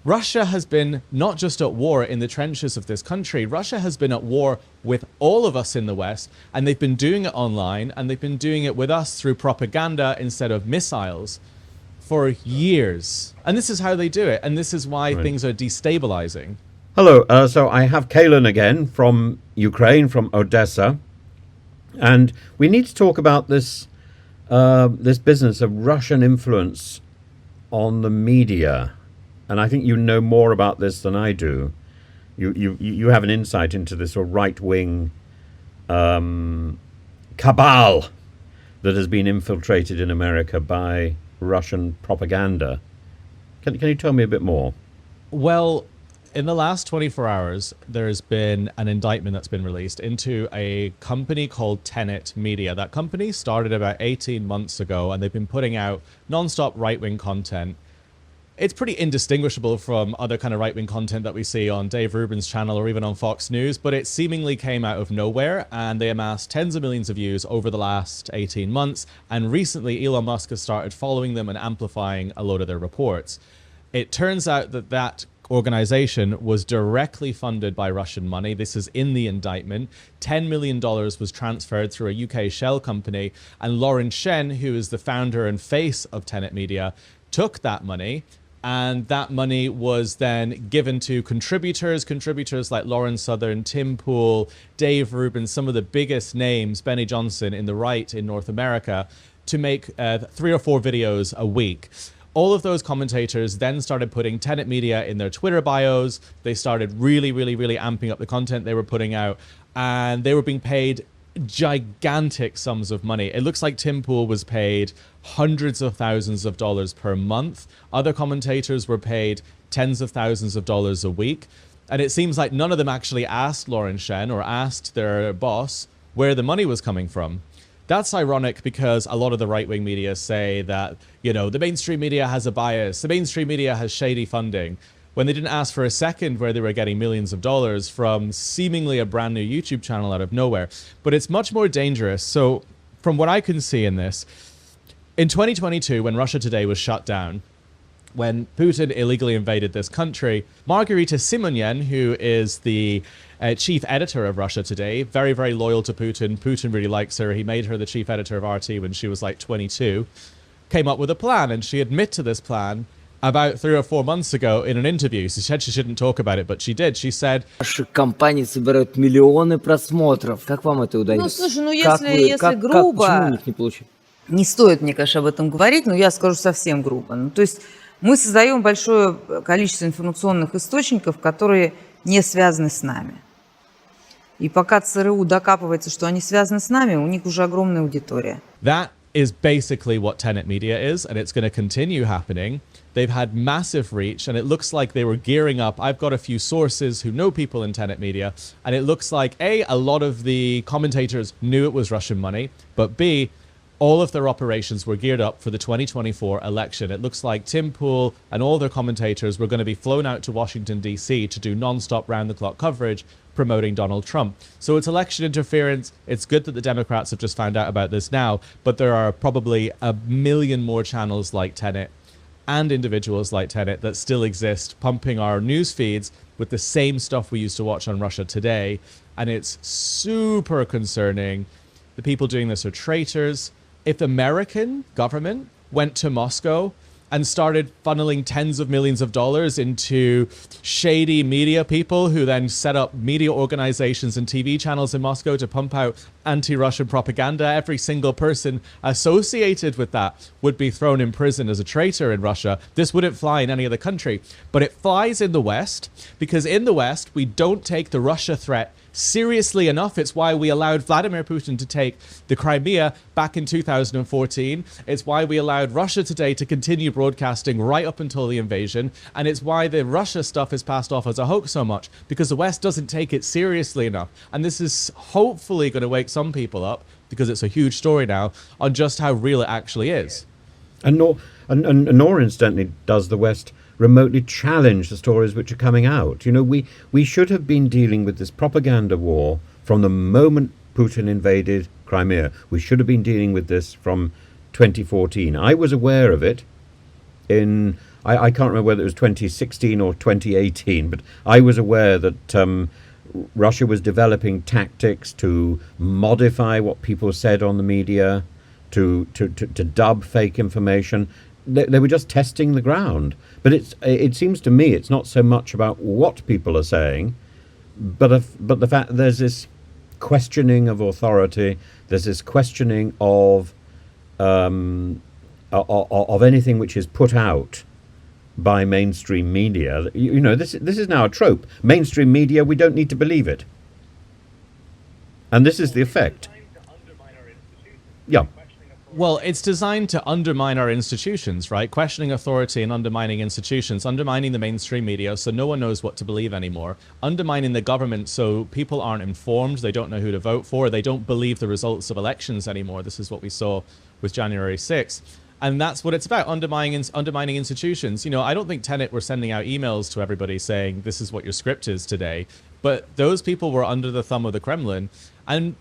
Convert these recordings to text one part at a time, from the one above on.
Russia has been not just at war in the trenches of this country, Russia has been at war with all of us in the West, and they've been doing it online, and they've been doing it with us through propaganda instead of missiles for years. And this is how they do it, and this is why things are destabilizing. Hello, so I have Kalen again from Ukraine, from Odessa, and we need to talk about this business of Russian influence on the media. And I think you know more about this than I do. You have an insight into this sort of right-wing cabal that has been infiltrated in America by Russian propaganda. Can you tell me a bit more? Well, in the last 24 hours, there's been an indictment that's been released into a company called Tenet Media. That company started about 18 months ago, and they've been putting out non-stop right-wing content. It's pretty indistinguishable from other kind of right-wing content that we see on Dave Rubin's channel or even on Fox News, but it seemingly came out of nowhere, and they amassed tens of millions of views over the last 18 months, and recently Elon Musk has started following them and amplifying a load of their reports. It turns out that that organization was directly funded by Russian money. This is in the indictment. $10 million was transferred through a UK shell company, and Lauren Shen, who is the founder and face of Tenet Media, took that money, and that money was then given to contributors like Lauren Southern, Tim Pool, Dave Rubin, some of the biggest names, Benny Johnson in the right in North America, to make 3 or 4 videos a week. All of those commentators then started putting Tenet Media in their Twitter bios. They started really amping up the content they were putting out, and they were being paid gigantic sums of money. It looks like Tim Pool was paid hundreds of thousands of dollars per month. Other commentators were paid tens of thousands of dollars a week. And it seems like none of them actually asked Lauren Shen or asked their boss where the money was coming from. That's ironic because a lot of the right-wing media say that, you know, the mainstream media has a bias, the mainstream media has shady funding, when they didn't ask for a second where they were getting millions of dollars from seemingly a brand new YouTube channel out of nowhere. But it's much more dangerous. So from what I can see in this, in 2022, when Russia Today was shut down, when Putin illegally invaded this country, Margarita Simonyan, who is the chief editor of Russia Today, very loyal to Putin. Putin really likes her. He made her the chief editor of RT when she was like 22, came up with a plan, and she admitted to this plan about 3 or 4 months ago in an interview. She said she shouldn't talk about it, but she did. She said, Ваши компании собирают миллионы просмотров. Как вам это удается? Ну, слушай, ну Как если почему грубо, у них не получилось? не стоит, мне кажется, об этом говорить, но я скажу совсем грубо. Ну, то есть мы создаем большое количество информационных источников, которые не связаны с нами. И пока ЦРУ докапывается, что они связаны с нами, у них уже огромная аудитория. that is basically what Tenet Media is, and it's going to continue happening. They've had massive reach, and it looks like they were gearing up. I've got a few sources who know people in Tenet Media, and it looks like, A, a lot of the commentators knew it was Russian money, but B, all of their operations were geared up for the 2024 election. It looks like Tim Pool and all their commentators were going to be flown out to Washington, D.C. to do non-stop round-the-clock coverage promoting Donald Trump. So it's election interference. It's good that the Democrats have just found out about this now, but there are probably a million more channels like Tenet and individuals like Tenet that still exist pumping our news feeds with the same stuff we used to watch on Russia Today. And it's super concerning. The people doing this are traitors. If the American government went to Moscow and started funneling tens of millions of dollars into shady media people who then set up media organizations and TV channels in Moscow to pump out anti-Russian propaganda, every single person associated with that would be thrown in prison as a traitor in Russia. This wouldn't fly in any other country, but it flies in the West because in the West, we don't take the Russia threat seriously enough. It's why we allowed Vladimir Putin to take the Crimea back in 2014. It's why we allowed Russia Today to continue broadcasting right up until the invasion. And it's why the Russia stuff is passed off as a hoax so much, because the West doesn't take it seriously enough. And this is hopefully going to wake some people up, because it's a huge story now, on just how real it actually is. And nor incidentally does the West remotely challenge the stories which are coming out. You know, we should have been dealing with this propaganda war from the moment Putin invaded Crimea. We should have been dealing with this from 2014. I was aware of it I can't remember whether it was 2016 or 2018, but I was aware that Russia was developing tactics to modify what people said on the media, to dub fake information. They were just testing the ground. But it seems to me it's not so much about what people are saying, but the fact that there's this questioning of authority, there's this questioning of anything which is put out by mainstream media. You know, this is now a trope. Mainstream media, we don't need to believe it. And this is the effect. Yeah. Well, it's designed to undermine our institutions, right? Questioning authority and undermining institutions, undermining the mainstream media so no one knows what to believe anymore, undermining the government so people aren't informed, they don't know who to vote for, they don't believe the results of elections anymore. This is what we saw with January 6th. And that's what it's about, undermining institutions. You know, I don't think Tenet were sending out emails to everybody saying, this is what your script is today. But those people were under the thumb of the Kremlin. And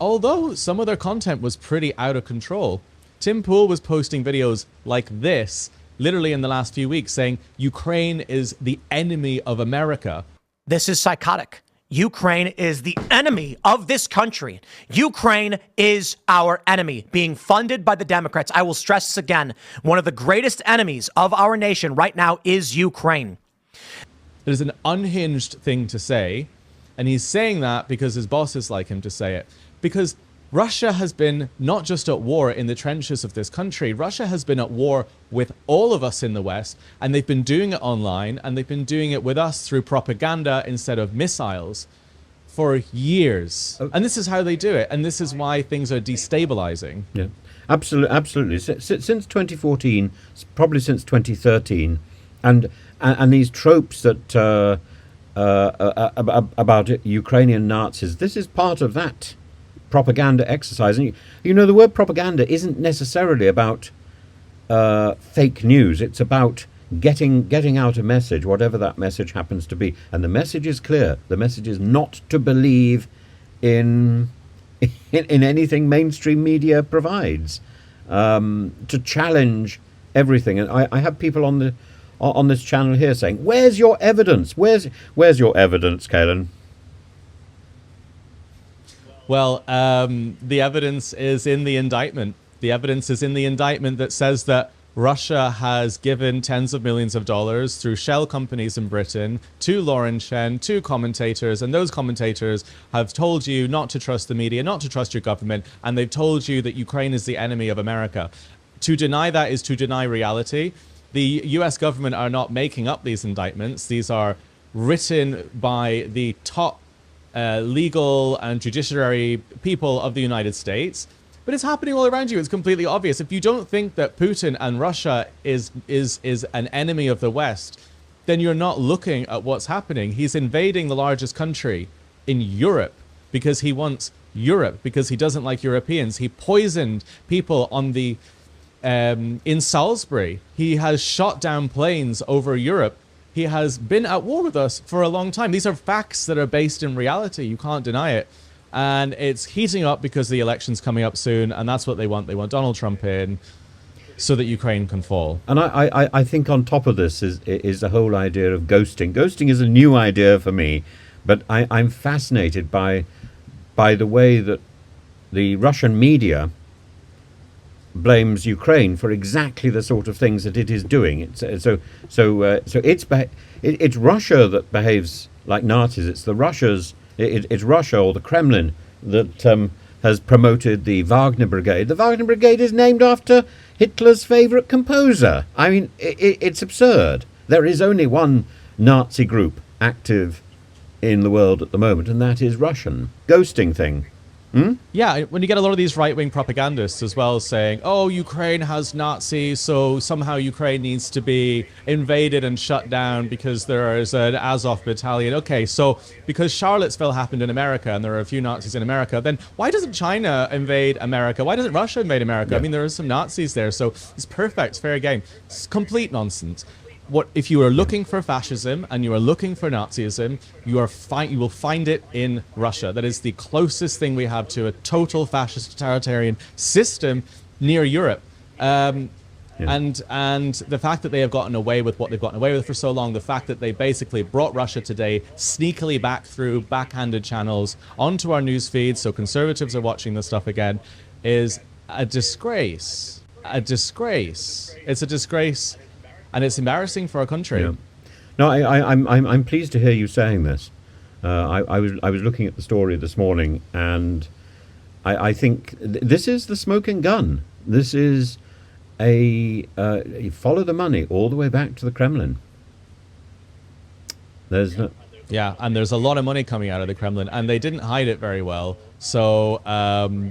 although some of their content was pretty out of control, Tim Pool was posting videos like this, literally in the last few weeks, saying Ukraine is the enemy of America. This is psychotic. Ukraine is the enemy of this country. Ukraine is our enemy, being funded by the Democrats. I will stress this again. One of the greatest enemies of our nation right now is Ukraine. It is an unhinged thing to say, and he's saying that because his bosses like him to say it. Because Russia has been not just at war in the trenches of this country, Russia has been at war with all of us in the West, and they've been doing it online, and they've been doing it with us through propaganda instead of missiles for years. And this is how they do it, and this is why things are destabilizing. Yeah, absolutely. Since 2014, probably since 2013, and these tropes that about Ukrainian Nazis, this is part of that propaganda exercise. And you know, the word propaganda isn't necessarily about fake news. It's about getting out a message, whatever that message happens to be. And the message is clear. The message is not to believe in anything mainstream media provides, to challenge everything. And I have people on this channel here saying, "Where's your evidence? Where's your evidence, Kalen?" Well, the evidence is in the indictment. The evidence is in the indictment that says that Russia has given tens of millions of dollars through shell companies in Britain to Lauren Chen, to commentators, and those commentators have told you not to trust the media, not to trust your government, and they've told you that Ukraine is the enemy of America. To deny that is to deny reality. The US government are not making up these indictments. These are written by the top legal and judiciary people of the United States. But it's happening all around you. It's completely obvious. If you don't think that Putin and Russia is an enemy of the West, then you're not looking at what's happening. He's invading the largest country in Europe because he wants Europe, because he doesn't like Europeans. He poisoned people on the in Salisbury. He has shot down planes over Europe. He has been at war with us for a long time. These are facts that are based in reality. You can't deny it. And it's heating up because the election's coming up soon, and that's what they want. They want Donald Trump in so that Ukraine can fall. And I think on top of this is the whole idea of ghosting. Ghosting is a new idea for me, but I'm fascinated by the way that the Russian media blames Ukraine for exactly the sort of things that it is doing. It's Russia that behaves like Nazis. It's Russia or the Kremlin that has promoted the Wagner Brigade. The Wagner Brigade is named after Hitler's favorite composer. I mean, it's absurd. There is only one Nazi group active in the world at the moment, and that is Russian. Ghosting thing. Yeah, when you get a lot of these right-wing propagandists as well saying, oh, Ukraine has Nazis, so somehow Ukraine needs to be invaded and shut down because there is an Azov battalion. Okay, so because Charlottesville happened in America and there are a few Nazis in America, then why doesn't China invade America? Why doesn't Russia invade America? I mean, there are some Nazis there, so it's perfect, fair game. It's complete nonsense. If you are looking for fascism and you are looking for Nazism, you will find it in Russia. That is the closest thing we have to a total fascist totalitarian system near Europe. And the fact that they have gotten away with what they've gotten away with for so long, the fact that they basically brought Russia Today sneakily back through backhanded channels onto our news feeds, so conservatives are watching this stuff again, is a disgrace. A disgrace. It's a disgrace, and it's embarrassing for our country. Yeah. No, I'm pleased to hear you saying this. I was looking at the story this morning, and I think this is the smoking gun. This is you follow the money all the way back to the Kremlin. There's no... Yeah, and there's a lot of money coming out of the Kremlin, and they didn't hide it very well. So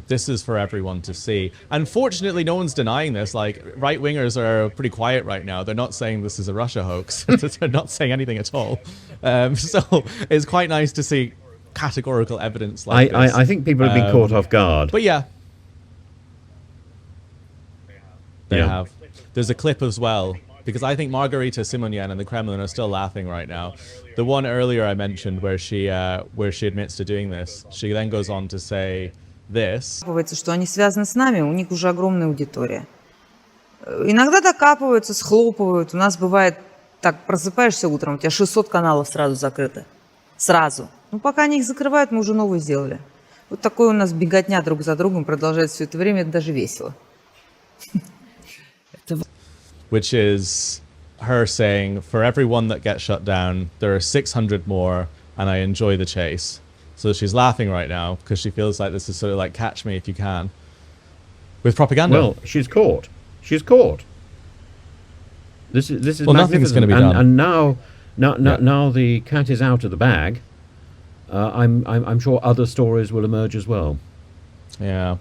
this is for everyone to see. Unfortunately, no one's denying this. Like, right-wingers are pretty quiet right now. They're not saying this is a Russia hoax. They're not saying anything at all. So it's quite nice to see categorical evidence like this. I think people have been caught off guard. But yeah. They have. There's a clip as well, because I think Margarita Simonyan and the Kremlin are still laughing right now. The one earlier I mentioned where she admits to doing this, she then goes on to say this. Что они связаны с нами, у них уже огромная аудитория. Иногда докапываются, схлопывают. У нас бывает так, просыпаешься утром, у тебя 600 каналов сразу закрыто. Сразу. Ну, пока они их закрывают, мы уже новые сделали. Вот такое у нас беготня друг за другом продолжается все это время, это даже весело. Which is her saying, for every one that gets shut down, there are 600 more, and I enjoy the chase. So she's laughing right now because she feels like this is sort of like catch me if you can. With propaganda. Well, she's caught. She's caught. This is well, nothing's going to be done. And now the cat is out of the bag. I'm sure other stories will emerge as well. Yeah.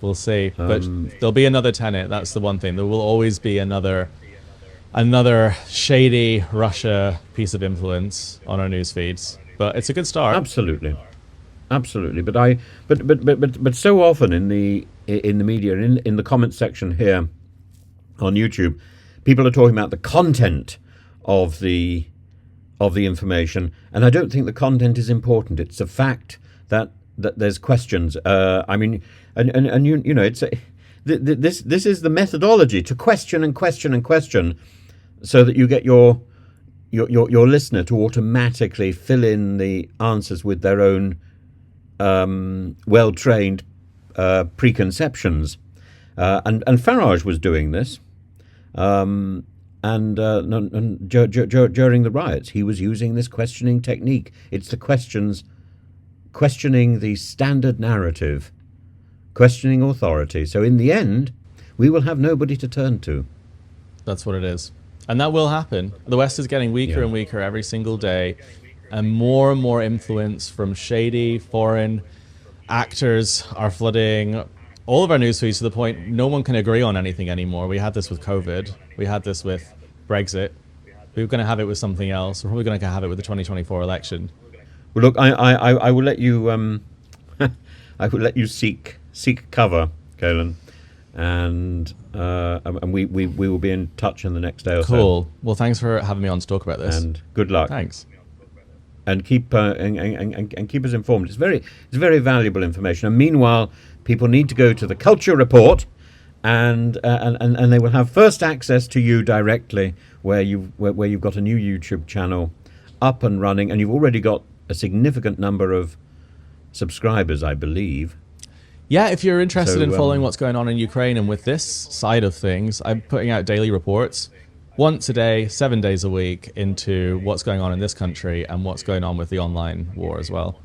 We'll see. But there'll be another Tenet. That's the one thing. There will always be another shady Russia piece of influence on our news feeds. But it's a good start. Absolutely. But so often in the media, in the comment section here on YouTube, people are talking about the content of the information, and I don't think the content is important. It's the fact that there's questions. I mean, and you know, it's this is the methodology to question and question and question, so that you get your listener to automatically fill in the answers with their own well-trained preconceptions. And Farage was doing this, and during the riots, he was using this questioning technique. It's the questions. Questioning the standard narrative, questioning authority. So in the end, we will have nobody to turn to. That's what it is. And that will happen. The West is getting weaker and weaker every single day, and more influence from shady foreign actors are flooding all of our news feeds to the point no one can agree on anything anymore. We had this with COVID. We had this with Brexit. We were going to have it with something else. We're probably going to have it with the 2024 election. Well, look, I will let you I will let you seek cover, Galen, and we will be in touch in the next day or so. Cool. Well, thanks for having me on to talk about this. And good luck. Thanks. And keep and keep us informed. It's very valuable information. And meanwhile, people need to go to the Culture Report, and they will have first access to you directly, where you've got a new YouTube channel up and running, and you've already got a significant number of subscribers, I believe. Yeah, if you're interested in following what's going on in Ukraine and with this side of things, I'm putting out daily reports once a day, 7 days a week, into what's going on in this country and what's going on with the online war as well.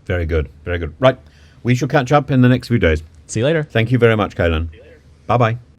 Very good. Very good. Right. We shall catch up in the next few days. See you later. Thank you very much, Kaylan. Bye-bye.